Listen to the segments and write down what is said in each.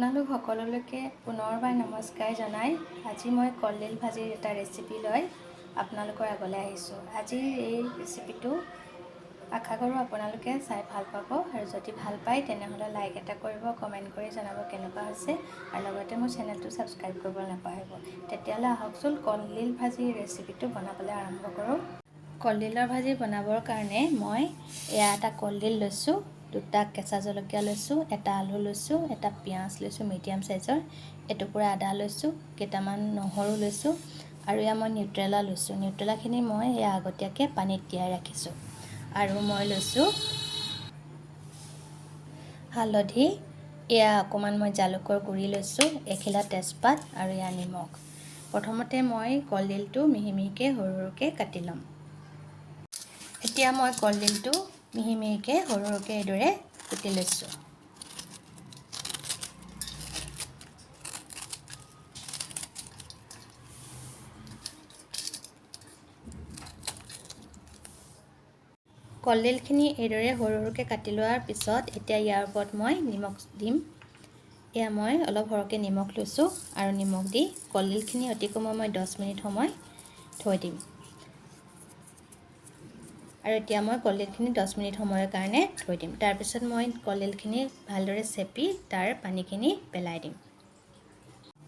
আপোনালোক সকলোলৈকে পুনৰবাৰ নমস্কাৰ জনাই আজি মই কলডিল ভাজিৰ এটা ৰেচিপি লৈ আপোনালোকৰ আগলৈ আহিছোঁ। আজিৰ এই ৰেচিপিটো আশা কৰোঁ আপোনালোকে চাই ভাল পাব আৰু যদি ভাল পায় তেনেহ'লে লাইক এটা কৰিব, কমেণ্ট কৰি জনাব কেনেকুৱা হৈছে আৰু লগতে মোৰ চেনেলটো ছাবস্ক্ৰাইব কৰিব নাপাহৰিব। তেতিয়াহ'লে আহকচোন কলডিল ভাজিৰ ৰেচিপিটো বনাবলৈ আৰম্ভ কৰোঁ। কলডিলৰ ভাজি বনাবৰ কাৰণে মই এটা কলডিল লৈছোঁ, দুটা কেঁচা জলকীয়া লৈছোঁ, এটা আলু লৈছোঁ, এটা পিঁয়াজ লৈছোঁ মিডিয়াম চাইজৰ, এটুকুৰা আদা লৈছোঁ, কেইটামান নহৰু লৈছোঁ আৰু মই নিউট্ৰেলা লৈছোঁ। নিউট্ৰেলাখিনি মই আগতীয়াকৈ পানীত তিয়াই ৰাখিছোঁ। আৰু মই লৈছোঁ হালধি, অকণমান মই জালুকৰ গুড়ি লৈছোঁ, এখিলা তেজপাত আৰু নিমখ। প্ৰথমতে মই কলডিলটো মিহি মিহিকৈ সৰু সৰুকৈ কাটি ল'ম। এতিয়া মই কলডিলটো মিহি মিহিকৈ সৰু সৰুকৈ এইদৰে কুটি লৈছোঁ। কলডিলখিনি এইদৰে সৰু সৰুকৈ কাটি লোৱাৰ পিছত এতিয়া ইয়াৰ ওপৰত মই নিমখ দিম। মই অলপ সৰহকৈ নিমখ লৈছোঁ আৰু নিমখ দি কলডিলখিনি অতি কমেও মই 10 মিনিট সময় থৈ দিম। আৰু এতিয়া মই কলডিলখিনি 10 মিনিট সময়ৰ কাৰণে থৈ দিম। তাৰপিছত মই কলডিলখিনি ভালদৰে চেপি তাৰ পানীখিনি পেলাই দিম।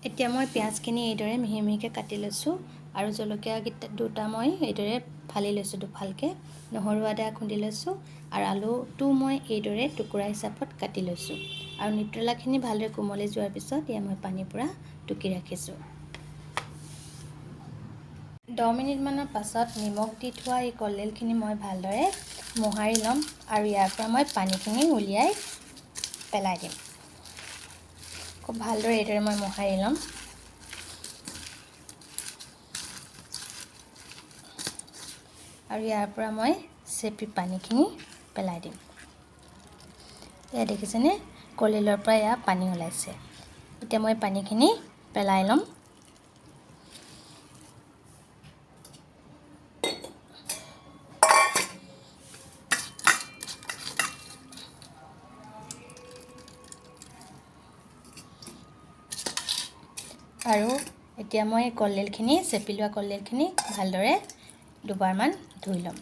এতিয়া মই পিঁয়াজখিনি এইদৰে মিহি মিহিকৈ কাটি লৈছোঁ আৰু জলকীয়া দুটা মই এইদৰে ফালি লৈছোঁ দুফালকৈ, নহৰু আদা খুন্দি লৈছোঁ আৰু আলুটো মই এইদৰে টুকুৰা হিচাপত কাটি লৈছোঁ। আৰু নিউট্ৰেলাখিনি ভালদৰে কোমলি যোৱাৰ পিছত মই পানী পূৰা টুকি ৰাখিছোঁ। 10 মিনিটমানৰ পাছত নিমখ দি থোৱা এই কলডিলখিনি মই ভালদৰে মোহাৰি ল'ম আৰু ইয়াৰ পৰা মই পানীখিনি উলিয়াই পেলাই দিম। খুব ভালদৰে এইদৰে মই মোহাৰি ল'ম। আৰু ইয়াৰ পৰা মই চেপি পানীখিনি পেলাই দিম। দেখিছেনে কলডিলৰ পৰা পানী ওলাইছে। এতিয়া মই পানীখিনি পেলাই ল'ম। আৰু এতিয়া মই কলডিলখিনি চেপি লোৱা কলডিলখিনি ভালদৰে দুবাৰমান ধুই ল'ম।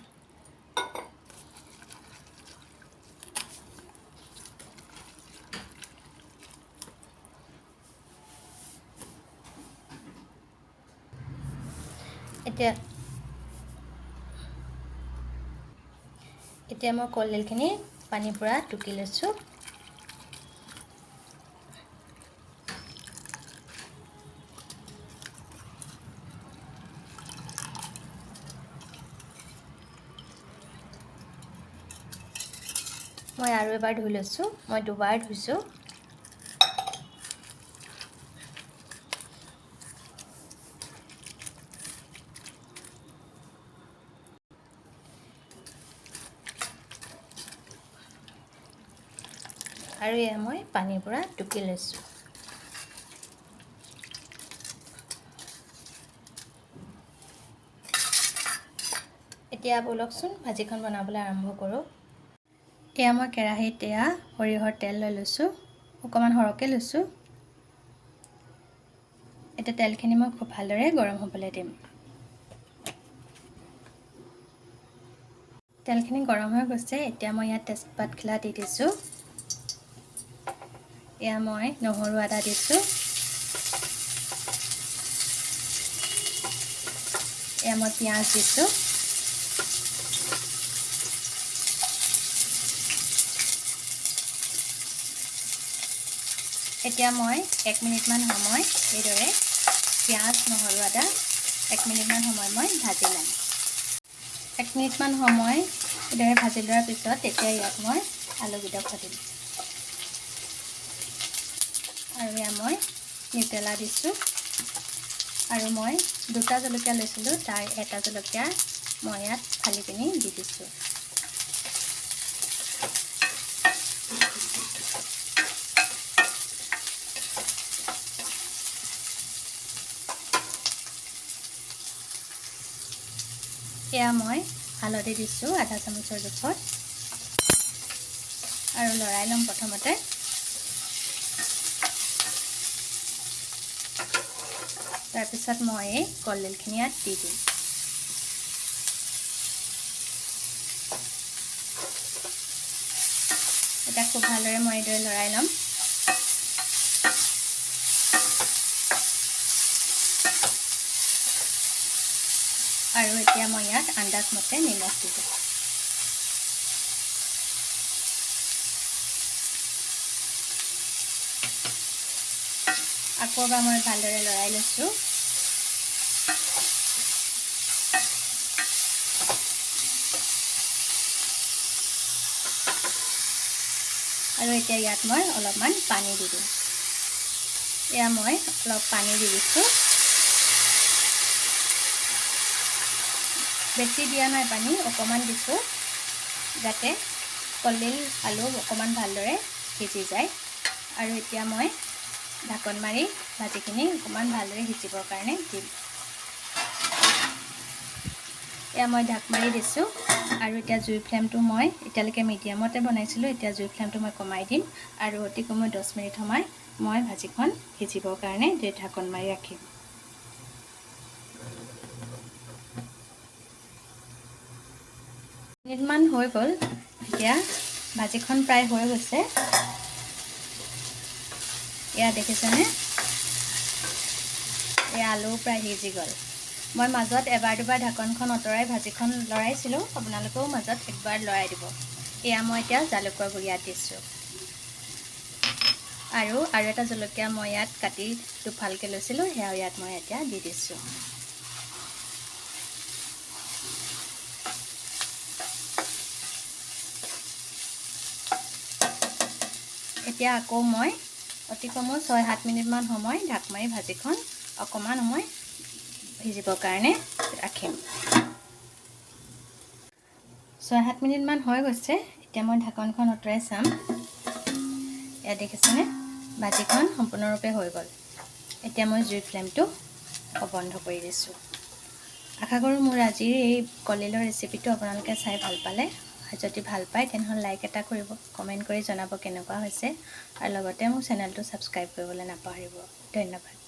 এতিয়া মই কলডিলখিনি পানী পূৰা টুকি লৈছোঁ। মই আৰু এবাৰ ধুই লৈছোঁ, মই দুবাৰ ধুইছোঁ। আৰু মই পানীৰ পৰা টুকি লৈছোঁ। এতিয়া ব'লকচোন ভাজিখন বনাবলৈ আৰম্ভ কৰোঁ। মই কেৰাহীত সৰিয়হৰ তেল লৈ লৈছোঁ, অকণমান সৰহকৈ লৈছোঁ। এতিয়া তেলখিনি মই খুব ভালদৰে গৰম হ'বলৈ দিম। তেলখিনি গৰম হৈ গৈছে। এতিয়া মই ইয়াত তেজপাতখিলা দি দিছোঁ। মই নহৰু আদা দিছোঁ। মই পিঁয়াজ দিছোঁ। এতিয়া মই 1 মিনিটমান সময় এইদৰে পিঁয়াজ নহৰু আদা 1 মিনিটমান সময় মই ভাজি ল'ম। 1 মিনিটমান সময় এইদৰে ভাজি লোৱাৰ পিছত এতিয়া ইয়াত মই আলুকেইটা দিম। আৰু মই নিউট্ৰেলা দিছোঁ আৰু মই দুটা জলকীয়া লৈছিলোঁ, তাৰ এটা জলকীয়া মই ইয়াত ফালি পিনি দি দিছোঁ। মই হালধি দিছোঁ আধা চামুচৰ জোখত আৰু লৰাই ল'ম প্ৰথমতে। তাৰপিছত মই এই কলডিলখিনি ইয়াত দি দিম। এটা খুব ভালদৰে মই এইদৰে লৰাই ল'ম। আৰু এতিয়া মই ইয়াত আন্দাজ মতে নিমখ দি দিম। আকৌ এবাৰ মই ভালদৰে লৰাই লৈছোঁ। আৰু এতিয়া ইয়াত মই অলপমান পানী দি দিম। এয়া মই অলপ পানী দি দিছোঁ। বেছি দিয়া নাই পানী, অকণমান দিছোঁ যাতে কলডিল আলু অকণমান ভালদৰে সিজি যায়। আৰু এতিয়া মই ঢাকন মাৰি ভাজিখিনি অকণমান ভালদৰে সিজিবৰ কাৰণে দিম। এয়া মই ঢাক মাৰি দিছোঁ। আৰু এতিয়া জুইৰ ফ্লেমটো মই এতিয়ালৈকে মিডিয়ামতে বনাইছিলোঁ, এতিয়া জুইৰ ফ্লেমটো মই কমাই দিম। আৰু অতি কমেও 10 মিনিট সময় মই ভাজিখন সিজিবৰ কাৰণে ঢাকন মাৰি ৰাখিম। মিনিটমান হৈ গ'ল। এতিয়া ভাজিখন প্ৰায় হৈ গৈছে। এয়া দেখিছেনে? এয়া আলু প্ৰায় সিজি গ'ল। মই মাজত এবাৰ দুবাৰ ঢাকনখন আঁতৰাই ভাজিখন লৰাইছিলোঁ, আপোনালোকেও মাজত একবাৰ লৰাই দিব। এয়া মই এতিয়া জালুকৰ গুড়ি ইয়াত দিছোঁ। আৰু এটা জলকীয়া মই ইয়াত কাটি দুফালকৈ লৈছিলোঁ, সেয়াও ইয়াত মই এতিয়া দি দিছোঁ। এতিয়া আকৌ মই অতি কমেও 6-7 মিনিটমান সময় ঢাক মাৰি ভাজিখন অকণমান সময় সিজিবৰ কাৰণে ৰাখিম। 6-7 মিনিটমান হৈ গৈছে। এতিয়া মই ঢাকনখন আঁতৰাই চাম। এয়া দেখিছেনে? ভাজিখন সম্পূৰ্ণৰূপে হৈ গ'ল। এতিয়া মই জুইৰ ফ্লেমটো বন্ধ কৰি দিছোঁ। আশা কৰোঁ মোৰ আজিৰ এই কলডিলৰ ৰেচিপিটো আপোনালোকে চাই ভাল পালে। যদি ভাল পায় তেনেহ'লে লাইক এটা কৰিব, কমেণ্ট কৰি জনাব কেনেকুৱা হৈছে। আৰু লগতে মোৰ চেনেলটো ছাবস্ক্ৰাইব কৰিবলৈ নাপাহৰিব। ধন্যবাদ।